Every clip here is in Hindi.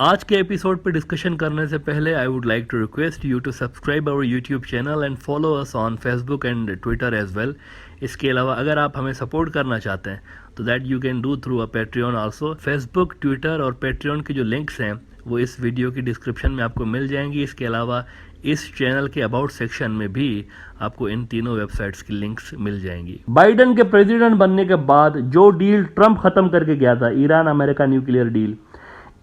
आज के एपिसोड पर डिस्कशन करने से पहले I would like to request you to subscribe our YouTube channel and follow us on Facebook and Twitter as well. इसके अलावा अगर आप हमें सपोर्ट करना चाहते हैं तो that you can do through a Patreon also. Facebook, Twitter और पेट्रियन के जो लिंक्स हैं वो इस वीडियो की डिस्क्रिप्शन में आपको मिल जाएंगी। इसके अलावा इस चैनल के अबाउट सेक्शन में भी आपको इन तीनों वेबसाइट्स की लिंक्स मिल जाएंगी। बाइडन के प्रेसिडेंट बनने के बाद जो डील ट्रंप खत्म करके गया था, ईरान अमेरिका न्यूक्लियर डील,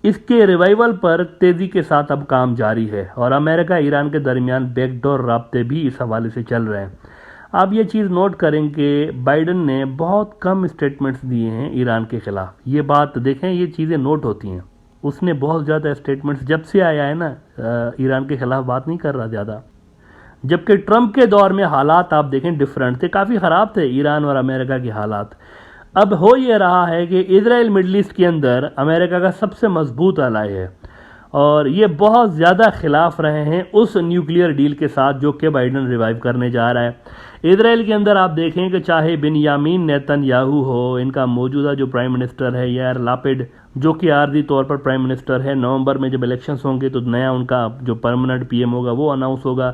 इसके रिवाइवल पर तेजी के साथ अब काम जारी है और अमेरिका ईरान के दरमियान बैकडोर राब्ते भी इस हवाले से चल रहे हैं। आप ये चीज़ नोट करें कि बाइडन ने बहुत कम स्टेटमेंट्स दिए हैं ईरान के खिलाफ। ये बात देखें, ये चीज़ें नोट होती हैं। उसने बहुत ज़्यादा स्टेटमेंट्स जब से आया है ना, ईरान के खिलाफ बात नहीं कर रहा ज़्यादा। जबकि ट्रंप के दौर में हालात आप देखें डिफरेंट थे, काफ़ी ख़राब थे ईरान और अमेरिका के हालात। अब हो ये रहा है कि इजराइल मिडल ईस्ट के अंदर अमेरिका का सबसे मजबूत अलाई है और ये बहुत ज़्यादा खिलाफ रहे हैं उस न्यूक्लियर डील के साथ जो कि बाइडन रिवाइव करने जा रहा है। इजराइल के अंदर आप देखें कि चाहे बिन्यामीन नेतन्याहू हो, इनका मौजूदा जो प्राइम मिनिस्टर है यार लापिड, जो कि आर्जी तौर पर प्राइम मिनिस्टर है, नवंबर में जब इलेक्शंस होंगे तो नया उनका जो परमानेंट पीएम होगा वो अनाउंस होगा।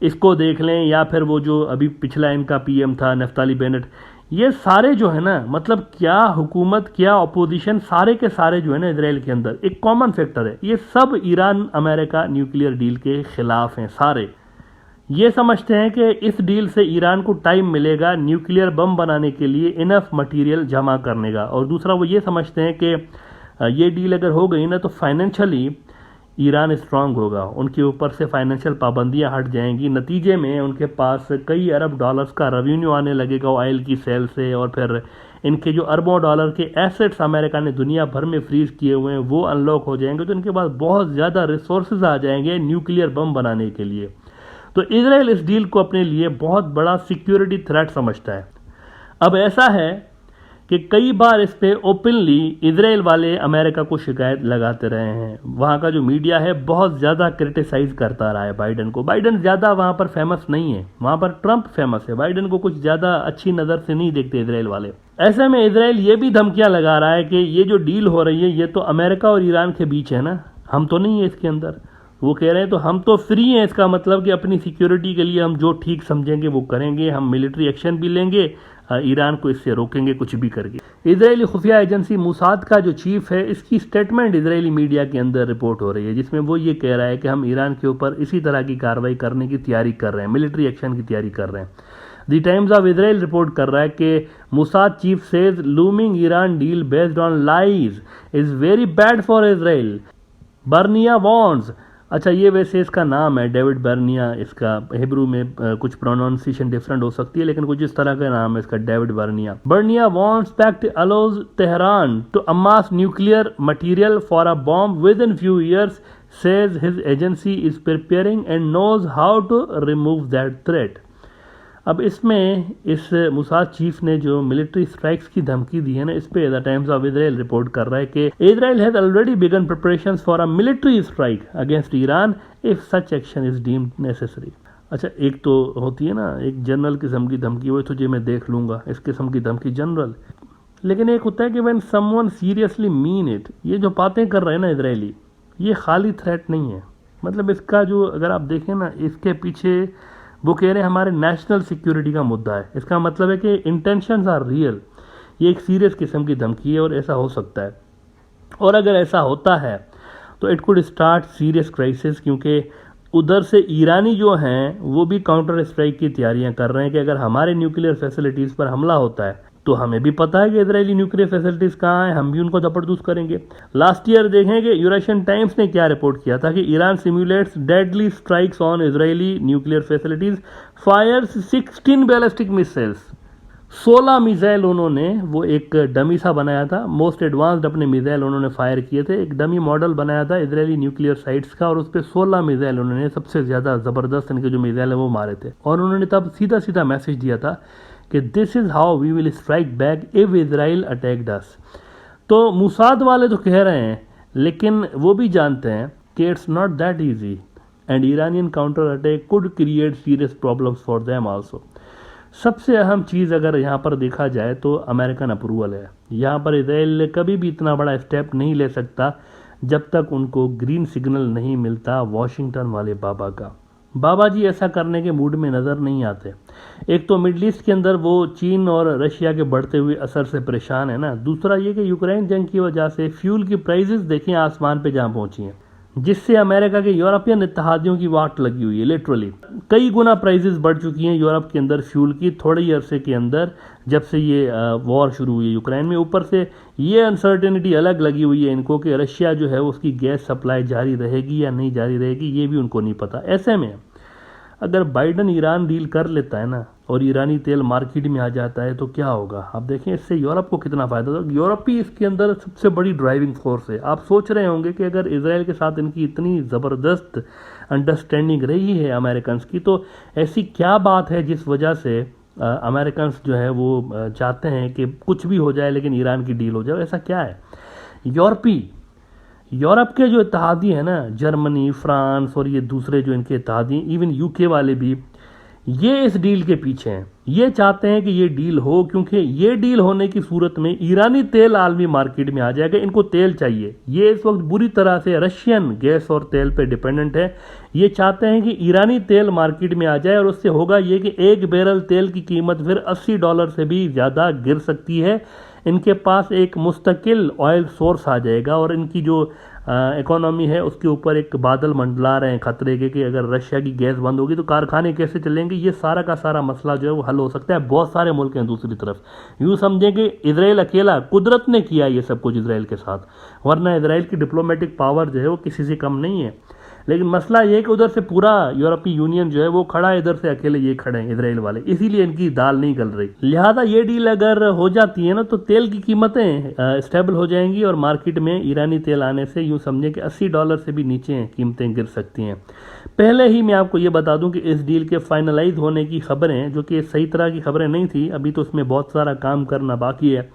इसको देख लें, या फिर वो जो अभी पिछला इनका पीएम था नफ्ताली बेनेट, ये सारे जो है ना, मतलब क्या हुकूमत क्या अपोजिशन, सारे के सारे जो है ना इजराइल के अंदर एक कॉमन फैक्टर है, ये सब ईरान अमेरिका न्यूक्लियर डील के खिलाफ हैं सारे। ये समझते हैं कि इस डील से ईरान को टाइम मिलेगा न्यूक्लियर बम बनाने के लिए इनफ मटेरियल जमा करने का, और दूसरा वो ये समझते हैं कि ये डील अगर हो गई ना तो फाइनेंशियली ईरान स्ट्रांग होगा, उनके ऊपर से फाइनेंशियल पाबंदियां हट जाएंगी। नतीजे में उनके पास कई अरब डॉलर्स का रेवेन्यू आने लगेगा ऑयल की सेल से, और फिर इनके जो अरबों डॉलर के एसेट्स अमेरिका ने दुनिया भर में फ्रीज किए हुए हैं वो अनलॉक हो जाएंगे, तो इनके पास बहुत ज़्यादा रिसोर्सेज आ जाएंगे न्यूक्लियर बम बनाने के लिए। तो इजराइल इस डील को अपने लिए बहुत बड़ा सिक्योरिटी थ्रेट समझता है। अब ऐसा है कि कई बार इस पे ओपनली इजराइल वाले अमेरिका को शिकायत लगाते रहे हैं। वहाँ का जो मीडिया है बहुत ज़्यादा क्रिटिसाइज करता रहा है बाइडन को। बाइडन ज़्यादा वहाँ पर फेमस नहीं है, वहाँ पर ट्रंप फेमस है। बाइडन को कुछ ज़्यादा अच्छी नज़र से नहीं देखते इजराइल वाले। ऐसे में इजराइल ये भी धमकियाँ लगा रहा है कि ये जो डील हो रही है ये तो अमेरिका और ईरान के बीच है ना, हम तो नहीं है इसके अंदर। वो कह रहे हैं तो हम तो फ्री हैं, इसका मतलब कि अपनी सिक्योरिटी के लिए हम जो ठीक समझेंगे वो करेंगे, हम मिलिट्री एक्शन भी लेंगे, ईरान को इससे रोकेंगे कुछ भी करके। इजरायली खुफिया एजेंसी मुसाद का जो चीफ है, इसकी स्टेटमेंट इजरायली मीडिया के अंदर रिपोर्ट हो रही है जिसमें वो ये कह रहा है कि हम ईरान के ऊपर इसी तरह की कार्रवाई करने की तैयारी कर रहे हैं, मिलिट्री एक्शन की तैयारी कर रहे हैं। The Times of Israel report कर रहा है कि Mossad chief says looming Iran deal based on lies is very bad for Israel. Barnea warns, अच्छा ये वैसे इसका नाम है डेविड बर्निया, इसका हिब्रू में कुछ प्रोनाउंसिएशन डिफरेंट हो सकती है लेकिन कुछ इस तरह का नाम है इसका, David Barnea. Barnea wants pact allows Tehran to amass nuclear material for a bomb within few years, says his agency is preparing and knows how to remove that threat. अब इसमें इस मुसाद चीफ ने जो मिलिट्री स्ट्राइक्स की धमकी दी है ना, इस पे the Times of Israel report कर रहा है कि Israel has already begun preparations for a military strike against Iran if such action is deemed necessary. अच्छा, एक तो होती है ना एक जनरल किस्म की धमकी, वो तुझे मैं देख लूंगा, इस किस्म की धमकी जनरल। लेकिन एक होता है कि when someone seriously mean it. ये जो बातें कर रहे हैं ना इजरायली, ये खाली थ्रेट नहीं है, मतलब इसका जो अगर आप देखें ना, इसके पीछे वो कह रहे हैं हमारे नेशनल सिक्योरिटी का मुद्दा है। इसका मतलब है कि इंटेंशंस आर रियल, ये एक सीरियस किस्म की धमकी है और ऐसा हो सकता है। और अगर ऐसा होता है तो it could start serious crisis, क्योंकि उधर से ईरानी जो हैं वो भी काउंटर स्ट्राइक की तैयारियां कर रहे हैं कि अगर हमारे न्यूक्लियर फैसिलिटीज़ पर हमला होता है तो हमें भी पता है कि इजरायली न्यूक्लियर फैसिलिटीज़ कहाँ हैं, हम भी उनको जबरदस्त करेंगे। लास्ट ईयर देखें कि यूरेशियन टाइम्स ने क्या रिपोर्ट किया था कि Iran simulates deadly strikes on Israeli nuclear facilities, fires 16 ballistic missiles. 16 missile उन्होंने, वो एक डमी सा बनाया था, मोस्ट एडवांस्ड अपने मिसाइल उन्होंने फायर किए थे, एक डमी मॉडल बनाया था इजरायली न्यूक्लियर साइट्स का, और उस पर 16 मिसाइल उन्होंने, सबसे ज़्यादा ज़बरदस्त इनके जो मिसाइल है वो मारे थे। और उन्होंने तब सीधा सीधा मैसेज दिया था कि this is how we will strike back if Israel attacked us. तो मुसाद वाले तो कह रहे हैं, लेकिन वो भी जानते हैं कि it's not that easy and Iranian counter attack could create serious problems for them also. सबसे अहम चीज़ अगर यहाँ पर देखा जाए तो अमेरिकन अप्रूवल है। यहाँ पर इजराइल कभी भी इतना बड़ा स्टेप नहीं ले सकता जब तक उनको ग्रीन सिग्नल नहीं मिलता वॉशिंगटन वाले बाबा का। बाबा जी ऐसा करने के मूड में नज़र नहीं आते। एक तो मिडल ईस्ट के अंदर वो चीन और रशिया के बढ़ते हुए असर से परेशान है ना, दूसरा ये कि यूक्रेन जंग की वजह से फ्यूल की प्राइसेस देखें आसमान पे जहाँ पहुंची हैं, जिससे अमेरिका के यूरोपियन इत्तेहादियों की वाट लगी हुई है। लिटरली कई गुना प्राइसेस बढ़ चुकी हैं यूरोप के अंदर फ्यूल की थोड़े ही अरसे के अंदर, जब से ये वॉर शुरू हुई है यूक्रेन में। ऊपर से ये अनसर्टेनिटी अलग लगी हुई है इनको कि रशिया जो है उसकी गैस सप्लाई जारी रहेगी या नहीं जारी रहेगी, ये भी उनको नहीं पता। ऐसे में अगर बाइडन ईरान डील कर लेता है ना और ईरानी तेल मार्केट में आ जाता है तो क्या होगा आप देखें, इससे यूरोप को कितना फ़ायदा होगा। यूरोप ही इसके अंदर सबसे बड़ी ड्राइविंग फोर्स है। आप सोच रहे होंगे कि अगर इसराइल के साथ इनकी इतनी ज़बरदस्त अंडरस्टैंडिंग रही है अमेरिकन की, तो ऐसी क्या बात है जिस वजह से अमेरिकन जो है वो चाहते हैं कि कुछ भी हो जाए लेकिन ईरान की डील हो जाए। ऐसा क्या है? यूरोप के जो इत्तेहादी हैं ना, जर्मनी, फ्रांस और ये दूसरे जो इनके इत्तेहादी, इवन यूके वाले भी, ये इस डील के पीछे हैं। ये चाहते हैं कि ये डील हो, क्योंकि ये डील होने की सूरत में ईरानी तेल आलमी मार्केट में आ जाएगा। इनको तेल चाहिए। ये इस वक्त बुरी तरह से रशियन गैस और तेल पे डिपेंडेंट है। ये चाहते हैं कि ईरानी तेल मार्केट में आ जाए और उससे होगा ये कि एक बैरल तेल की कीमत फिर $80 से भी ज़्यादा गिर सकती है। इनके पास एक मुस्तकिल ऑयल सोर्स आ जाएगा और इनकी जो इकोनॉमी है उसके ऊपर एक बादल मंडला रहे हैं खतरे के कि अगर रशिया की गैस बंद होगी तो कारखाने कैसे चलेंगे। ये सारा का सारा मसला जो है वो हल हो सकता है। बहुत सारे मुल्क हैं दूसरी तरफ। यूँ समझें कि इजराइल अकेला, कुदरत ने किया ये सब कुछ इजराइल के साथ, वरना इजराइल की डिप्लोमेटिक पावर जो है वो किसी से कम नहीं है। लेकिन मसला ये है कि उधर से पूरा यूरोपीय यूनियन जो है वो खड़ा है, इधर से अकेले ये खड़े हैं इसराइल वाले, इसीलिए इनकी दाल नहीं गल रही। लिहाजा ये डील अगर हो जाती है ना तो तेल की कीमतें स्टेबल हो जाएंगी और मार्केट में ईरानी तेल आने से यूँ समझें कि $80 से भी नीचे कीमतें गिर सकती हैं। पहले ही मैं आपको ये बता दूं कि इस डील के फाइनलाइज होने की खबरें, जो कि सही तरह की खबरें नहीं थी, अभी तो उसमें बहुत सारा काम करना बाकी है,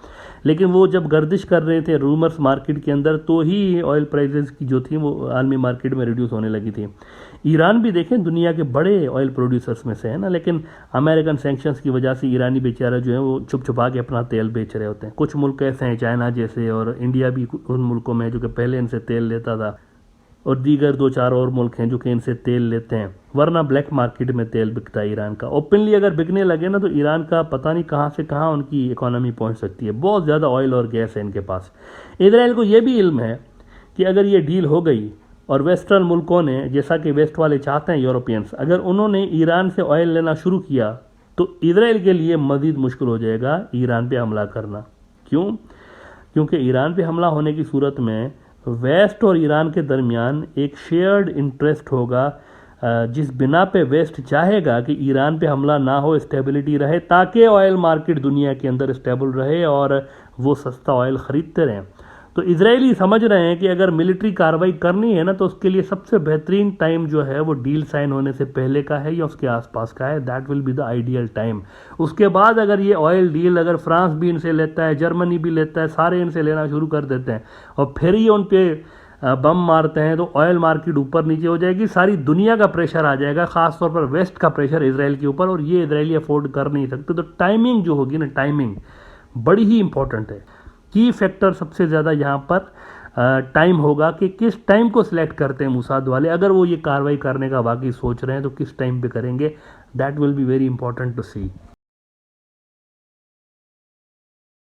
लेकिन वो जब गर्दिश कर रहे थे रूमर्स मार्केट के अंदर तो ही ऑयल प्राइसेस की जो थी वो आलमी मार्केट में रिड्यूस होने लगी थी। ईरान भी देखें दुनिया के बड़े ऑयल प्रोड्यूसर्स में से है ना, लेकिन अमेरिकन सैंक्शंस की वजह से ईरानी बेचारा जो है वो छुप छुपा के अपना तेल बेच रहे होते हैं। कुछ मुल्क ऐसे हैं, चाइना जैसे, और इंडिया भी उन मुल्कों में जो कि पहले इनसे तेल लेता था, और दीगर 2-4 और मुल्क हैं जो कि इनसे तेल लेते हैं, वरना ब्लैक मार्केट में तेल बिकता है ईरान का। ओपनली अगर बिकने लगे ना तो ईरान का पता नहीं कहाँ से कहाँ उनकी इकोनॉमी पहुँच सकती है। बहुत ज़्यादा ऑयल और गैस है इनके पास। इजराइल को ये भी इल्म है कि अगर ये डील हो गई और वेस्टर्न मुल्कों ने, जैसा कि वेस्ट वाले चाहते हैं यूरोपियंस, अगर उन्होंने ईरान से ऑयल लेना शुरू किया तो इजराइल के लिए मज़ीद मुश्किल हो जाएगा ईरान पे हमला करना। क्यों? क्योंकि ईरान पे हमला होने की सूरत में वेस्ट और ईरान के दरमियान एक शेयर्ड इंटरेस्ट होगा, जिस बिना पे वेस्ट चाहेगा कि ईरान पे हमला ना हो, स्टेबिलिटी रहे, ताकि ऑयल मार्केट दुनिया के अंदर स्टेबल रहे और वो सस्ता ऑयल ख़रीदते रहें। तो इजरायली समझ रहे हैं कि अगर मिलिट्री कार्रवाई करनी है ना तो उसके लिए सबसे बेहतरीन टाइम जो है वो डील साइन होने से पहले का है या उसके आसपास का है। That will be the ideal time. उसके बाद अगर ये ऑयल डील अगर फ्रांस भी इनसे लेता है, जर्मनी भी लेता है, सारे इनसे लेना शुरू कर देते हैं और फिर ही उन पे बम मारते हैं तो ऑयल मार्केट ऊपर नीचे हो जाएगी, सारी दुनिया का प्रेशर आ जाएगा, खासतौर पर वेस्ट का प्रेशर इसराइल के ऊपर, और ये इसराइली अफोर्ड कर नहीं सकते। तो टाइमिंग जो होगी ना, टाइमिंग बड़ी ही इंपॉर्टेंट है। की फैक्टर सबसे ज़्यादा यहाँ पर टाइम होगा कि किस टाइम को सिलेक्ट करते हैं मुसाद वाले। अगर वो ये कार्रवाई करने का वाकई सोच रहे हैं तो किस टाइम पे करेंगे, that will be very important to C.